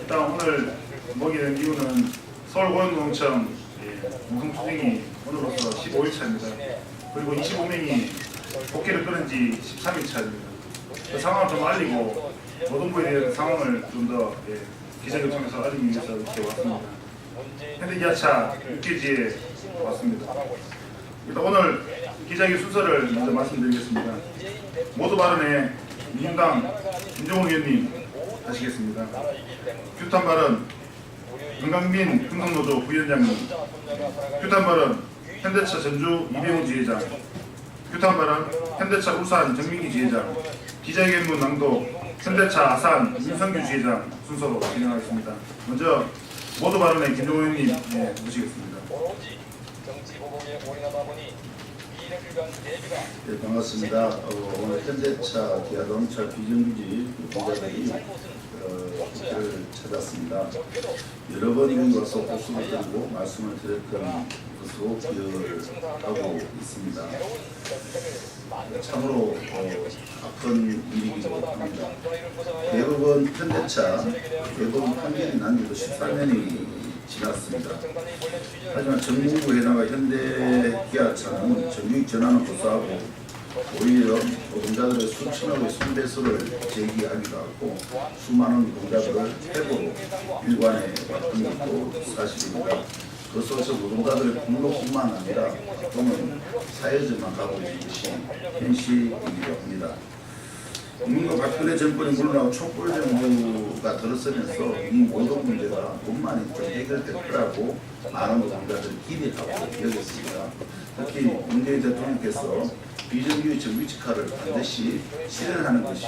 일단 오늘 모게 된 이유는 서울고용노동청 우승 투쟁이 오늘로서 15일차입니다. 그리고 25명이 복귀를 끊은 지 13일차입니다. 그 상황을 좀 알리고 노동부에 대한 상황을 좀 더 기자회견을 통해서 알리기 위해서 이렇게 왔습니다. 현대기아차 육개지에 왔습니다. 일단 오늘 기자회견 순서를 먼저 말씀드리겠습니다. 모두 발언에 민주당 김종훈 의원님 하시겠습니다. 규탄 발언 금강민 흥성노조 부위원장님, 규탄 발언 현대차 전주 이병훈 지회장, 규탄 발언 현대차 울산 정민기 지회장, 기자회견문 낭독 현대차 아산 윤성규 지회장 순서로 진행하겠습니다. 먼저 모두 발언의 김종훈 의원님 모시겠습니다. 네, 반갑습니다. 오늘 현대차 기아자동차 비정규직 기자들이 국회를 찾았습니다. 여러 번 여기 와서 호소를 드리고 말씀을 드렸던 것으로 기억을 하고 있습니다. 참으로 아픈 일이기도 합니다. 대법원 현대차 대법원 판결이 난 지도 14년이 지났습니다. 하지만 정무부 해당과 현대기아차는 정규직 전환을 고수하고 오히려 노동자들의 수천억의 손배소를 제기하기도 하고 수많은 노동자들을 해고로 일관해 왔던 것도 사실입니다. 그 속에서 노동자들의 분노뿐만 아니라 또는 사회적만 가고 있는 것이 현실이기도 합니다. 국민과 박근혜 정권이 물러나고 촛불 정부가 들어서면서 이 모든 문제가 몸만이 좀 해결될 거라고 많은 노동자들이 기대하고 여겼습니다. 특히 문재인 대통령께서 비정규직 정규직화를 반드시 실현하는 것이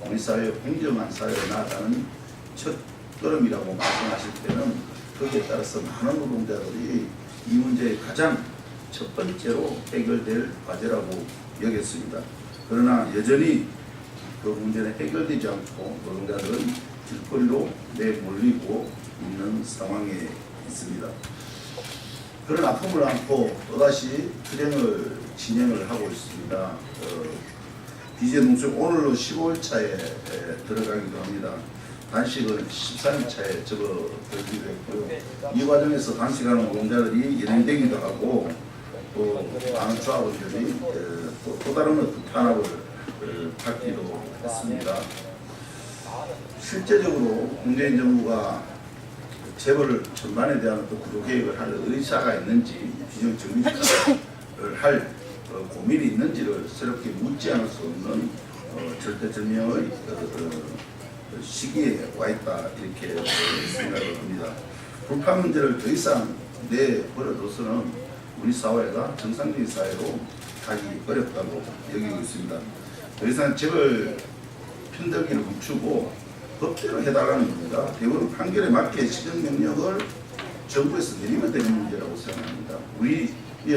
우리 사회의 공정한 사회로 나아가는 첫 걸음이라고 말씀하실 때는 거기에 따라서 많은 노동자들이 이 문제의 가장 첫 번째로 해결될 과제라고 여겼습니다. 그러나 여전히 그 문제는 해결되지 않고 노동자들은 길거리로 내몰리고 있는 상황에 있습니다. 그런 아픔을 안고 또다시 투쟁을 진행을 하고 있습니다. 비제농촌 오늘로 15일차에 들어가기도 합니다. 단식은 13일차에 접어들기도 했고요. 이 과정에서 단식하는 노동자들이 연행되기도 하고 또 많은 조합원들이 또 다른 어떤 탄압을 받기도 했습니다. 실제적으로 문재인 정부가 재벌 전반에 대한 어떤 구조개혁을 할 의사가 있는지 비정규직화를 할 고민이 있는지를 새롭게 묻지 않을 수 없는 절대절명의 시기에 와 있다 이렇게 생각을 합니다. 불판 문제를 더 이상 내버려둬서는 우리 사회가 정상적인 사회로 가기 어렵다고 여기고 있습니다. 더 이상 재벌 편들기를 멈추고 법대로 해달라는 겁니다. 대법원 판결에 맞게 시정 명령을 정부에서 내리면 되는 문제라고 생각합니다. 우리의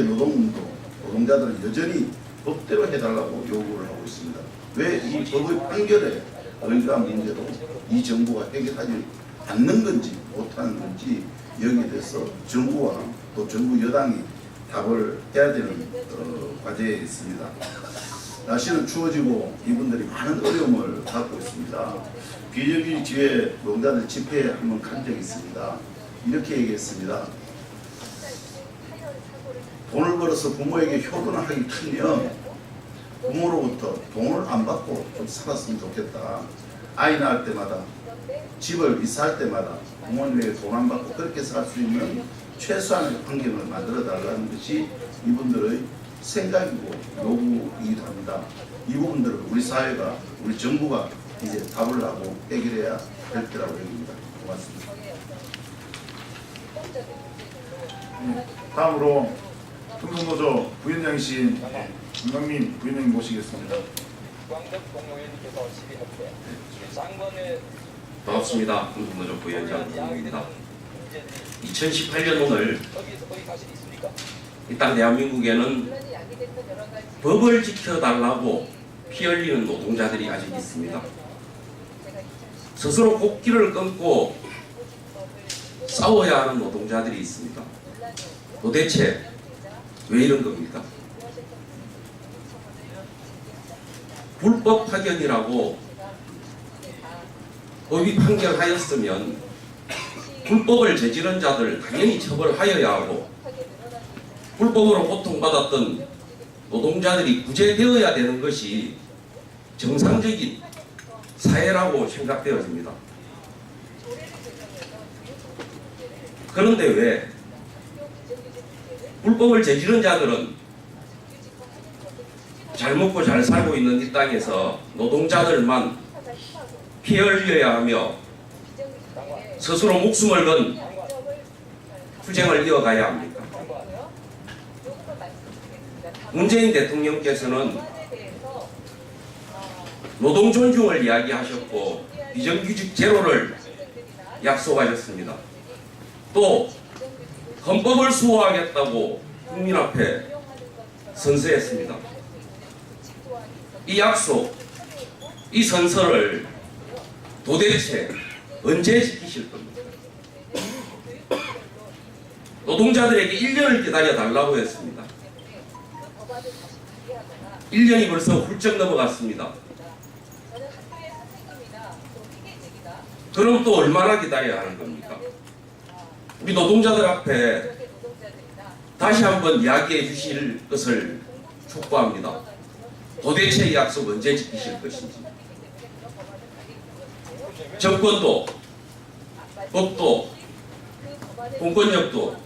노동자들은 여전히 법대로 해달라고 요구를 하고 있습니다. 왜 이 법의 판결에 의거한 문제도 이 정부가 해결하지 않는 건지 못하는 건지 여기에 대해서 정부와 또 정부 여당이 답을 해야 되는 과제에 있습니다. 날씨는 추워지고 이분들이 많은 어려움을 갖고 있습니다. 비정규직 지회 노동자들 집회에 한번 간 적이 있습니다. 이렇게 얘기했습니다. 돈을 벌어서 부모에게 효도를 하기 크면 부모로부터 돈을 안 받고 좀 살았으면 좋겠다. 아이 낳을 때마다 집을 이사할 때마다 부모님에게 돈 안 받고 그렇게 살 수 있는 최소한의 환경을 만들어 달라는 것이 이분들의 생각이고 요구이기도 합니다. 이 부분들을 우리 사회가 우리 정부가 이제 답을 하고 해결해야 될 때라고 여깁니다. 고맙습니다. 다음으로 흥성노조 부위원장이신 김강민 부위원장님 모시겠습니다. 반갑습니다. 흥성노조 부위원장 김강민입니다. 2018년 오늘 이 땅 대한민국에는 법을 지켜달라고 피 흘리는 노동자들이 아직 있습니다. 스스로 곡기를 끊고 싸워야 하는 노동자들이 있습니다. 도대체 왜 이런 겁니까? 불법 파견이라고 법이 판결하였으면 불법을 저지른 자들 당연히 처벌하여야 하고 불법으로 고통받았던 노동자들이 구제되어야 되는 것이 정상적인 사회라고 생각되어집니다. 그런데 왜 불법을 저지른 자들은 잘 먹고 잘 살고 있는 이 땅에서 노동자들만 피 흘려야 하며 스스로 목숨을 건 투쟁을 이어가야 합니까? 문재인 대통령께서는 노동 존중을 이야기하셨고 비정규직 제로를 약속하셨습니다. 또 헌법을 수호하겠다고 국민 앞에 선서했습니다. 이 약속, 이 선서를 도대체 언제 지키실 겁니까? 노동자들에게 1년을 기다려 달라고 했습니다. 1년이 벌써 훌쩍 넘어갔습니다. 그럼 또 얼마나 기다려야 하는 겁니까? 우리 노동자들 앞에 다시 한번 이야기해 주실 것을 촉구합니다. 도대체 이 약속 언제 지키실 것인지. 정권도, 법도, 공권력도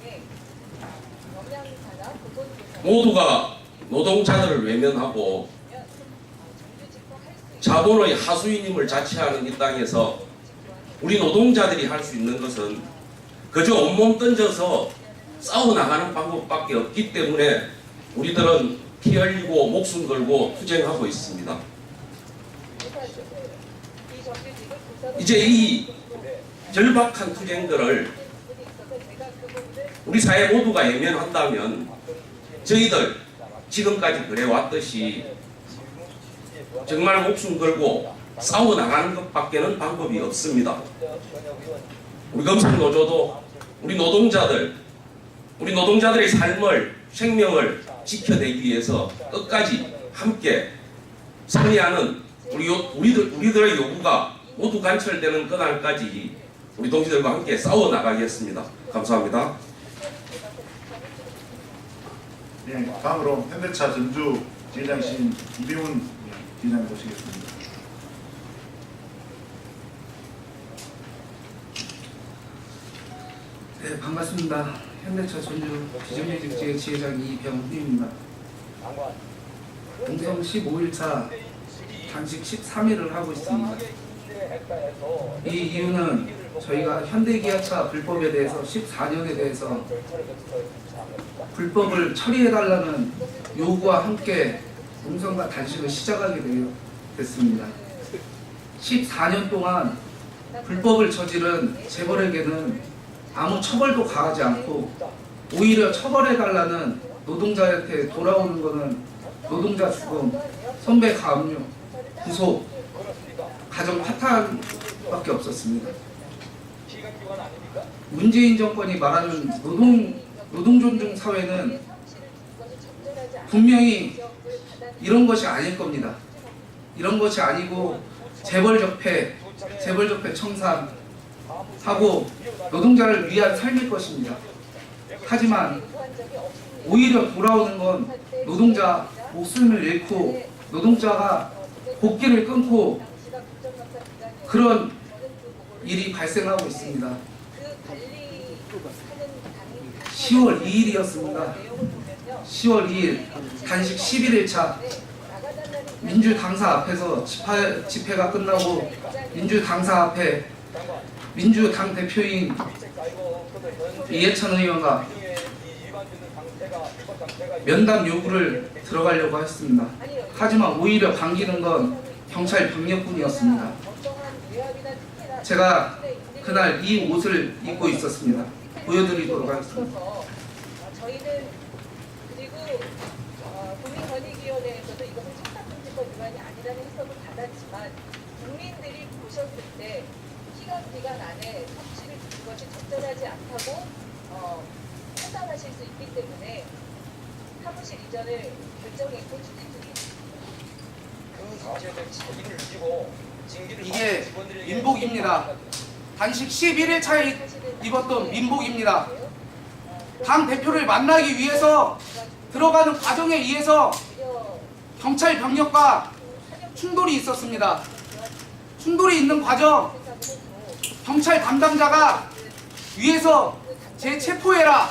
모두가 노동자들을 외면하고 자본의 하수인임을 자처하는 이 땅에서 우리 노동자들이 할 수 있는 것은 그저 온몸 던져서 싸워나가는 방법밖에 없기 때문에 우리들은 피 흘리고 목숨 걸고 투쟁하고 있습니다. 이제 이 절박한 투쟁들을 우리 사회 모두가 외면한다면 저희들 지금까지 그래왔듯이 정말 목숨 걸고 싸워나가는 것밖에는 방법이 없습니다. 우리 검색노조도 우리 노동자들의 삶을, 생명을 지켜내기 위해서 끝까지 함께 승리하는 우리들의 요구가 모두 관철되는 그날까지 우리 동지들과 함께 싸워나가겠습니다. 감사합니다. 네, 다음으로 현대차 전주 지회장이신 이병훈 지회장님 모시겠습니다. 네, 반갑습니다. 현대차 전주 비정규직지회 지회장 이병훈입니다. 공성 15일차 단식 13일을 하고 있습니다. 이 이유는 저희가 현대기아차 불법에 대해서 14년에 대해서 불법을 처리해달라는 요구와 함께 공성과 단식을 시작하게 됐습니다. 14년 동안 불법을 저지른 재벌에게는 아무 처벌도 가하지 않고 오히려 처벌해달라는 노동자한테 돌아오는 것은 노동자 죽음, 선배 가압류, 구속, 가정 파탄밖에 없었습니다. 문재인 정권이 말하는 노동 존중 사회는 분명히 이런 것이 아닐 겁니다. 이런 것이 아니고 재벌 적폐 청산하고 노동자를 위한 삶일 것입니다. 하지만 오히려 돌아오는 건 노동자 목숨을 잃고 노동자가 복귀를 끊고 그런 일이 발생하고 있습니다. 10월 2일이었습니다. 10월 2일 단식 11일차 민주당사 앞에서 집회가 끝나고 민주당사 앞에 민주당 대표인 이해찬 의원과 면담 요구를 들어가려고 했습니다. 하지만 오히려 반기는 건 경찰 병력뿐이었습니다. 제가 그날 이 옷을 입고 있었습니다. 보여드리도록 하겠습니다. 저희는 그리고 국민권익위원회에서도 이것은 청탁금지법 위반이 아니라는 해석을 받았지만 국민들이 보셨을 때 기간 안에 성취를 주는 것이 적절하지 않다고 판단하실 수 있기 때문에 사무실 이전을 결정했고 추진 중입니다. 이게 민복입니다. 단식 11일 차에 입었던 민복입니다. 당 대표를 만나기 위해서 들어가는 과정에 의해서 경찰 병력과 충돌이 있었습니다. 충돌이 있는 과정, 경찰 담당자가 위에서 제 체포해라,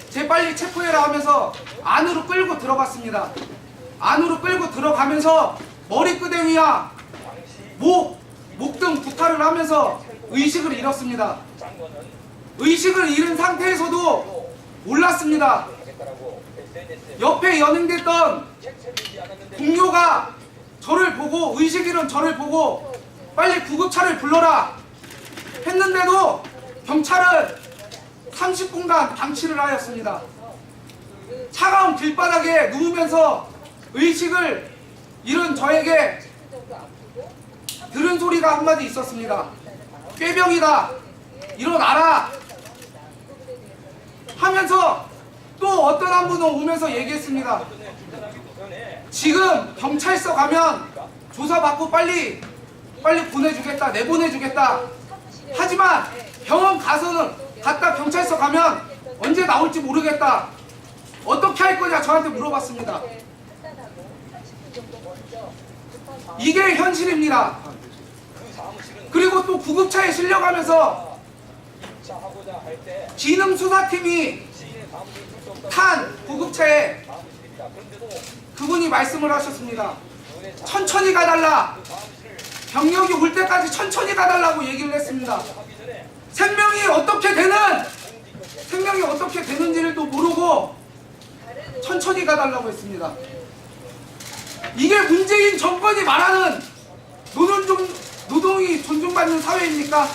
제 빨리 체포해라 하면서 안으로 끌고 들어갔습니다. 안으로 끌고 들어가면서 머리끄댕 위와 목 등 구타를 하면서 의식을 잃었습니다. 의식을 잃은 상태에서도 몰랐습니다. 옆에 연행됐던 동료가 저를 보고, 의식 잃은 저를 보고 빨리 구급차를 불러라 했는데도 경찰은 30분간 방치를 하였습니다. 차가운 길바닥에 누우면서 의식을 잃은 저에게 들은 소리가 한마디 있었습니다. 꾀병이다, 일어나라 하면서 또 어떤 한 분은 오면서 얘기했습니다. 지금 경찰서 가면 조사받고 빨리 보내주겠다, 내보내주겠다. 하지만 병원 갔다 경찰서 가면 언제 나올지 모르겠다. 어떻게 할 거냐 저한테 물어봤습니다. 이게 현실입니다. 그리고 또 구급차에 실려가면서 기능수사팀이 탄 구급차에 그분이 말씀을 하셨습니다. 천천히 가달라, 병력이 올 때까지 천천히 가달라고 얘기를 했습니다. 생명이 어떻게 되는지를 또 모르고 천천히 가달라고 했습니다. 이게 문재인 정권이 말하는 노동이 존중받는 사회입니까?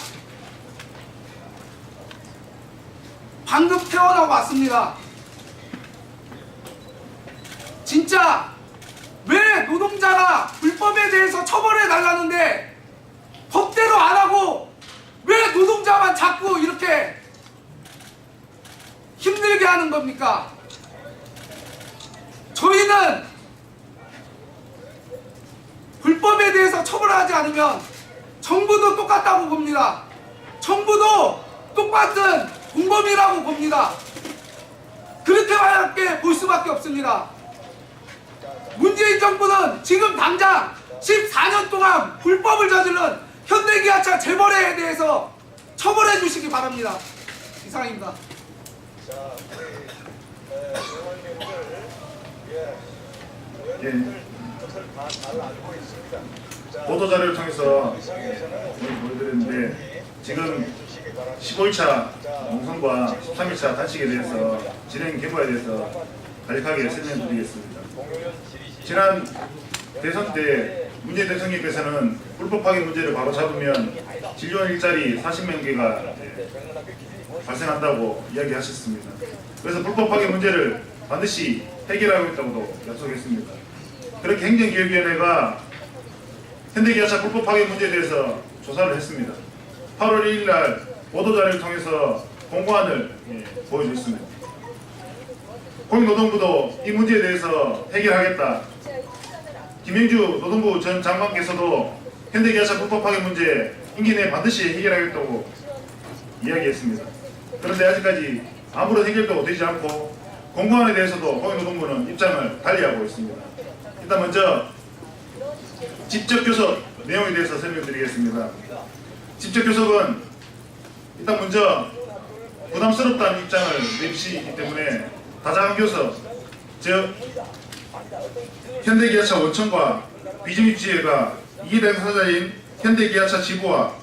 방금 태어나고 왔습니다. 진짜 왜 노동자가 불법에 대해서 처벌해 달라는데 법대로 안 하고 왜 노동자만 자꾸 이렇게 힘들게 하는 겁니까? 저희는 불법에 대해서 처벌하지 않으면 정부도 똑같다고 봅니다. 정부도 똑같은 공범이라고 봅니다. 그렇게밖에 볼 수밖에 없습니다. 문재인 정부는 지금 당장 14년 동안 불법을 저지른 현대기아차 재벌에 대해서 처벌해 주시기 바랍니다. 이상입니다. 보도자료를 통해서 보여드렸는데 지금 15일차 농성과 13일차 단식에 대해서 진행 계보에 대해서 간략하게 설명드리겠습니다. 지난 대선 때 문재인 대통령께서는 불법 파괴 문제를 바로 잡으면 진료원 일자리 40만 개가 발생한다고 이야기하셨습니다. 그래서 불법 파괴 문제를 반드시 해결하겠다고도 약속했습니다. 그렇게 행정기획위원회가 현대기아차 불법 파괴 문제에 대해서 조사를 했습니다. 8월 1일 날 보도자료를 통해서 공고안을 보여줬습니다. 고용노동부도 이 문제에 대해서 해결하겠다. 김영주 노동부 전 장관께서도 현대기아차 불법 파괴 문제 임기 내에 반드시 해결하겠다고 이야기했습니다. 그런데 아직까지 아무런 해결도 되지 않고 공고안에 대해서도 고용노동부는 입장을 달리하고 있습니다. 일단 먼저 직접 교섭 내용에 대해서 설명드리겠습니다. 직접 교섭은 일단 먼저 부담스럽다는 입장을 내주시기 때문에 다자간 교섭, 즉 현대기아차 원청과 비정규직회가 이기 당사자인 현대기아차 지부와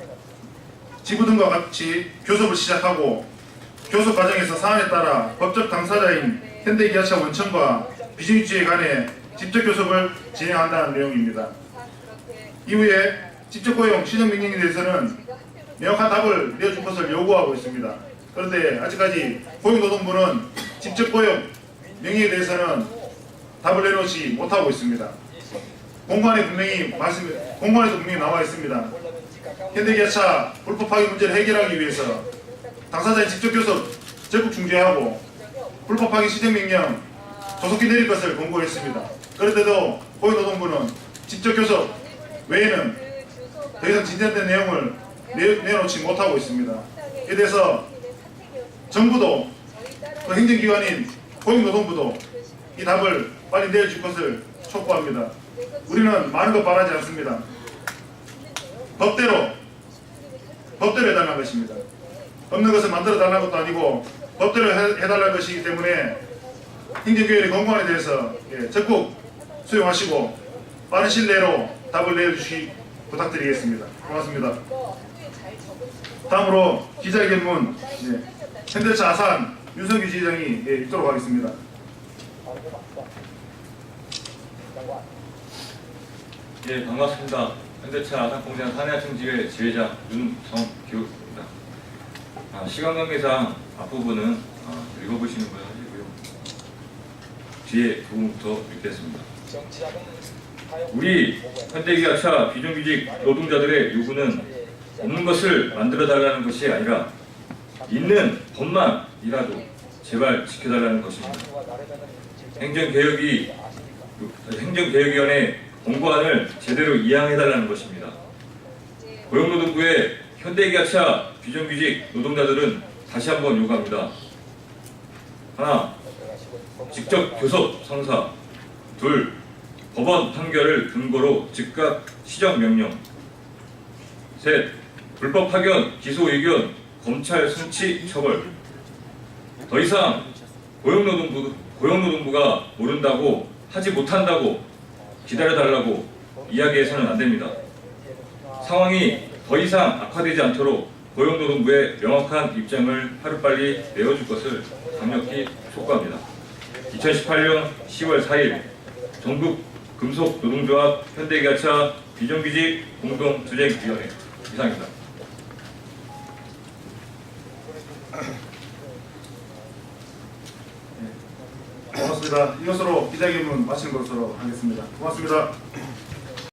지부 등과 같이 교섭을 시작하고 교섭 과정에서 사안에 따라 법적 당사자인 현대기아차 원청과 비정규직회 간에 직접 교섭을 진행한다는 내용입니다. 이후에 직접 고용 시정 명령에 대해서는 명확한 답을 내어줄 것을 요구하고 있습니다. 그런데 아직까지 고용노동부는 직접 고용 명령에 대해서는 답을 내놓지 못하고 있습니다. 공고안에도 분명히 나와 있습니다. 현대기아차 불법 파괴 문제를 해결하기 위해서 당사자의 직접 교섭 적극 중재하고 불법 파괴 시정 명령 조속히 내릴 것을 권고했습니다. 그런데도 고용노동부는 직접 교섭 외에는 더 이상 진전된 내용을 내놓지 못하고 있습니다. 이에 대해서 정부도 그 행정기관인 고용노동부도 이 답을 빨리 내줄 것을 촉구합니다. 우리는 많은 것 바라지 않습니다. 법대로 해달라는 것입니다. 없는 것을 만들어 달라는 것도 아니고 법대로 해달라는 것이기 때문에 행정기관의 권고안에 대해서 적극 수용하시고 빠른 시일 내로 답을 내주시기 부탁드리겠습니다. 고맙습니다. 다음으로 기자회견문 현대차 아산 윤석규 지회장이 읽도록 하겠습니다. 예, 반갑습니다. 현대차 아산공장 산해하청지회 지회장 윤성규입니다. 시간 관계상 앞부분은 읽어보시는 걸 하시고요. 뒤에 부분부터 읽겠습니다. 우리 현대기아차 비정규직 노동자들의 요구는 없는 것을 만들어달라는 것이 아니라 있는 법만이라도 제발 지켜달라는 것입니다. 행정개혁위원회 공고안을 제대로 이행해달라는 것입니다. 고용노동부의 현대기아차 비정규직 노동자들은 다시 한번 요구합니다. 하나, 직접 교섭 성사. 둘, 법원 판결을 근거로 즉각 시정 명령. 셋, 불법 파견, 기소 의견, 검찰 송치 처벌. 더 이상 고용노동부가 모른다고 하지 못한다고 기다려달라고 이야기해서는 안 됩니다. 상황이 더 이상 악화되지 않도록 고용노동부의 명확한 입장을 하루빨리 내어줄 것을 강력히 촉구합니다. 2018년 10월 4일 전국 금속노동조합 현대기아차 비정규직 공동투쟁위원회 이상입니다. 고맙습니다. 이것으로 기자회견문 마치는 것으로 하겠습니다. 고맙습니다.